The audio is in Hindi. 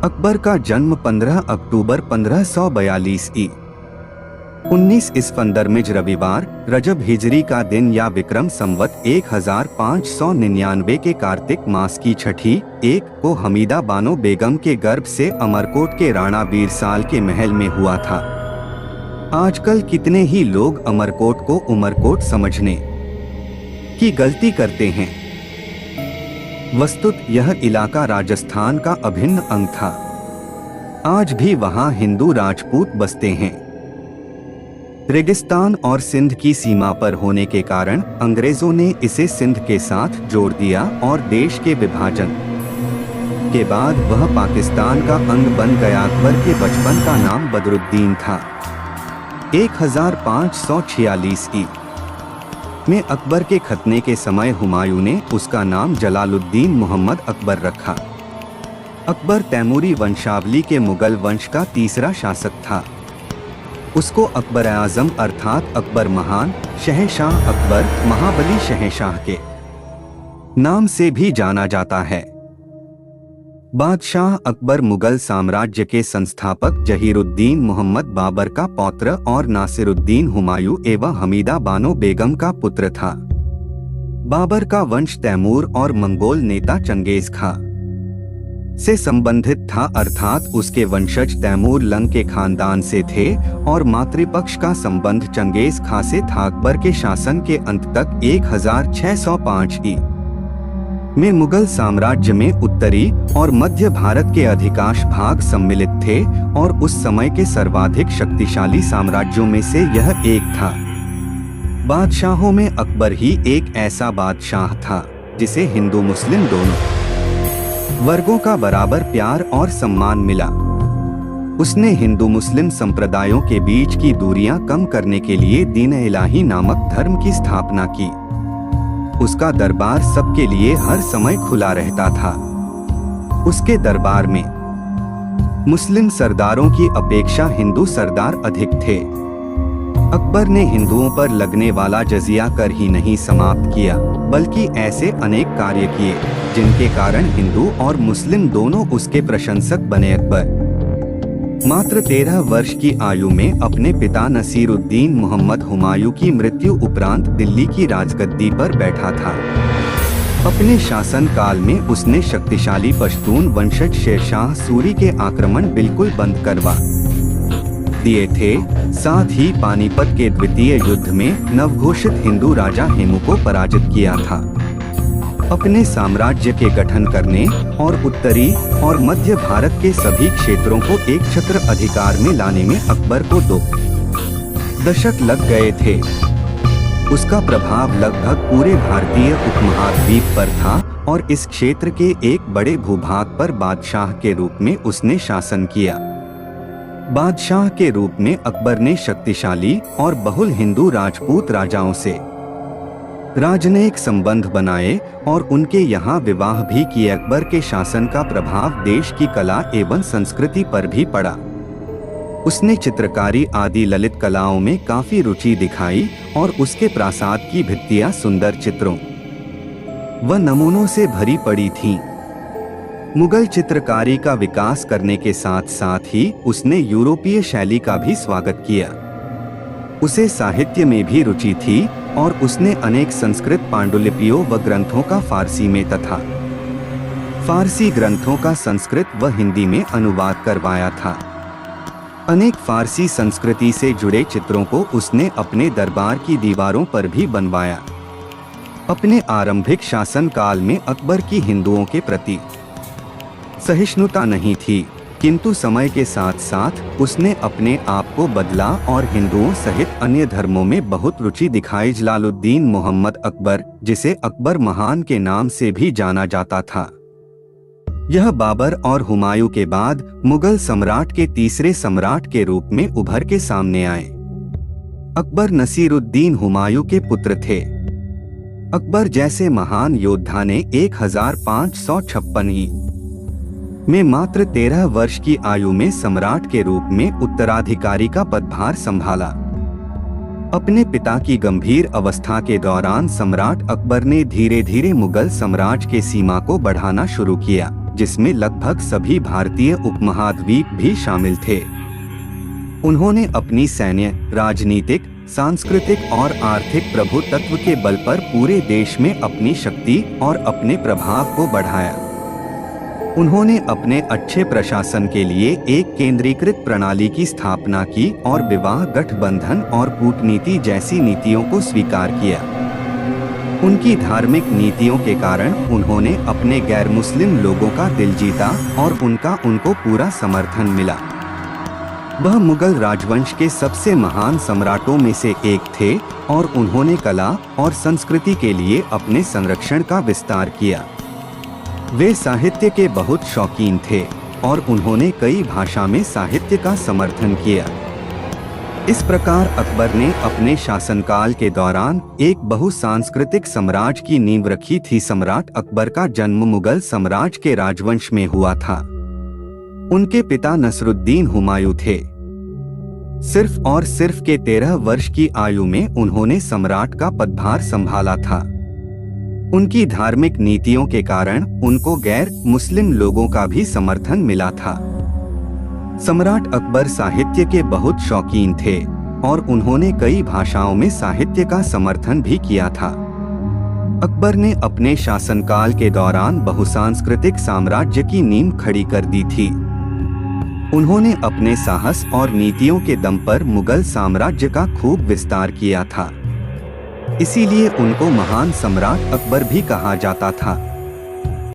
अकबर का जन्म 15 अक्टूबर 1542 ई 19 इसफंदरमिज रविवार रजब हिजरी का दिन या विक्रम संवत 1599 के कार्तिक मास की छठी एक को हमीदा बानो बेगम के गर्भ से अमरकोट के राणा बीरसाल के महल में हुआ था। आजकल कितने ही लोग अमरकोट को उमरकोट समझने की गलती करते हैं। वस्तुत यह इलाका राजस्थान का अभिन्न अंग था। आज भी वहां हिंदू राजपूत बसते हैं। रेगिस्तान और सिंध की सीमा पर होने के कारण अंग्रेजों ने इसे सिंध के साथ जोड़ दिया और देश के विभाजन के बाद वह पाकिस्तान का अंग बन गया। अकबर के बचपन का नाम बदरुद्दीन था। 1546 ई में अकबर के खतने के समय हुमायूं ने उसका नाम जलालुद्दीन मोहम्मद अकबर रखा। अकबर तैमूरी वंशावली के मुगल वंश का तीसरा शासक था। उसको अकबर आजम अर्थात अकबर महान, शहंशाह अकबर, महाबली शहंशाह के नाम से भी जाना जाता है। बादशाह अकबर मुगल साम्राज्य के संस्थापक जहीरुद्दीन मोहम्मद बाबर का पौत्र और नासिरुद्दीन हुमायूं एवं हमीदा बानो बेगम का पुत्र था। बाबर का वंश तैमूर और मंगोल नेता चंगेज खां से संबंधित था, अर्थात उसके वंशज तैमूर लंग के खानदान से थे और मातृपक्ष का संबंध चंगेज खां से था। अकबर के शासन के अंत तक 1605 ई में मुगल साम्राज्य में उत्तरी और मध्य भारत के अधिकांश भाग सम्मिलित थे और उस समय के सर्वाधिक शक्तिशाली साम्राज्यों में से यह एक था। बादशाहों में अकबर ही एक ऐसा बादशाह था जिसे हिंदू मुस्लिम दोनों वर्गों का बराबर प्यार और सम्मान मिला। उसने हिंदू मुस्लिम संप्रदायों के बीच की दूरियां कम करने के लिए दीन-ए-इलाही नामक धर्म की स्थापना की। उसका दरबार सबके लिए हर समय खुला रहता था। उसके दरबार में मुस्लिम सरदारों की अपेक्षा हिंदू सरदार अधिक थे। अकबर ने हिंदुओं पर लगने वाला जजिया कर ही नहीं समाप्त किया, बल्कि ऐसे अनेक कार्य किए जिनके कारण हिंदू और मुस्लिम दोनों उसके प्रशंसक बने। अकबर मात्र 13 वर्ष की आयु में अपने पिता नसीरुद्दीन मोहम्मद हुमायूं की मृत्यु उपरांत दिल्ली की राजगद्दी पर बैठा था। अपने शासन काल में उसने शक्तिशाली पश्तून वंशज शेरशाह सूरी के आक्रमण बिल्कुल बंद करवा दिए थे। साथ ही पानीपत के द्वितीय युद्ध में नवघोषित हिंदू राजा हेमू को पराजित किया था। अपने साम्राज्य के गठन करने और उत्तरी और मध्य भारत के सभी क्षेत्रों को एक छत्र अधिकार में लाने में अकबर को 2 दशक लग गए थे। उसका प्रभाव लगभग पूरे भारतीय उपमहाद्वीप पर था और इस क्षेत्र के एक बड़े भूभाग पर बादशाह के रूप में उसने शासन किया। बादशाह के रूप में अकबर ने शक्तिशाली और बहुल हिंदू राजपूत राजाओं से राजनयिक संबंध बनाए और उनके यहाँ विवाह भी किए। अकबर के शासन का प्रभाव देश की कला एवं संस्कृति पर भी पड़ा। उसने चित्रकारी आदि ललित कलाओं में काफी रुचि दिखाई और उसके प्रासाद की भित्तियां सुंदर चित्रों व नमूनों से भरी पड़ी थीं। मुगल चित्रकारी का विकास करने के साथ साथ ही उसने यूरोपीय शैली का भी स्वागत किया। उसे साहित्य में भी रुचि थी और उसने अनेक संस्कृत पांडुलिपियों व ग्रंथों का फारसी में तथा फारसी ग्रंथों का संस्कृत व हिंदी में अनुवाद करवाया था। अनेक फारसी संस्कृति से जुड़े चित्रों को उसने अपने दरबार की दीवारों पर भी बनवाया। अपने आरंभिक शासन काल में अकबर की हिंदुओं के प्रति सहिष्णुता नहीं थी, किंतु समय के साथ साथ उसने अपने आप को बदला और हिंदुओं सहित अन्य धर्मों में बहुत रुचि दिखाई। जलालुद्दीन मोहम्मद अकबर, जिसे अकबर महान के नाम से भी जाना जाता था, यह बाबर और हुमायूं के बाद मुगल सम्राट के तीसरे सम्राट के रूप में उभर के सामने आए। अकबर नसीरुद्दीन हुमायूं के पुत्र थे। अकबर जैसे महान योद्धा ने 1556 ई में मात्र 13 वर्ष की आयु में सम्राट के रूप में उत्तराधिकारी का पदभार संभाला। अपने पिता की गंभीर अवस्था के दौरान सम्राट अकबर ने धीरे धीरे मुगल साम्राज्य के सीमा को बढ़ाना शुरू किया। जिसमें लगभग सभी भारतीय उपमहाद्वीप भी शामिल थे। उन्होंने अपनी सैन्य, राजनीतिक, सांस्कृतिक और आर्थिक प्रभुत्व के बल पर पूरे देश में अपनी शक्ति और अपने प्रभाव को बढ़ाया। उन्होंने अपने अच्छे प्रशासन के लिए एक केंद्रीकृत प्रणाली की स्थापना की और विवाह, गठबंधन और कूटनीति जैसी नीतियों को स्वीकार किया। उनकी धार्मिक नीतियों के कारण उन्होंने अपने गैर मुस्लिम लोगों का दिल जीता और उनको पूरा समर्थन मिला। वह मुगल राजवंश के सबसे महान सम्राटों में से एक थे और उन्होंने कला और संस्कृति के लिए अपने संरक्षण का विस्तार किया। वे साहित्य के बहुत शौकीन थे और उन्होंने कई भाषा में साहित्य का समर्थन किया। इस प्रकार अकबर ने अपने शासनकाल के दौरान एक बहुसांस्कृतिक साम्राज्य की नींव रखी थी। सम्राट अकबर का जन्म मुगल साम्राज्य के राजवंश में हुआ था। उनके पिता नसरुद्दीन हुमायूं थे। सिर्फ और सिर्फ के 13 वर्ष की आयु में उन्होंने सम्राट का पदभार संभाला था। उनकी धार्मिक नीतियों के कारण उनको गैर मुस्लिम लोगों का भी समर्थन मिला था। सम्राट अकबर साहित्य के बहुत शौकीन थे और उन्होंने कई भाषाओं में साहित्य का समर्थन भी किया था। अकबर ने अपने शासनकाल के दौरान बहुसांस्कृतिक साम्राज्य की नींव खड़ी कर दी थी। उन्होंने अपने साहस और नीतियों के दम पर मुगल साम्राज्य का खूब विस्तार किया था। इसीलिए उनको महान सम्राट अकबर भी कहा जाता था।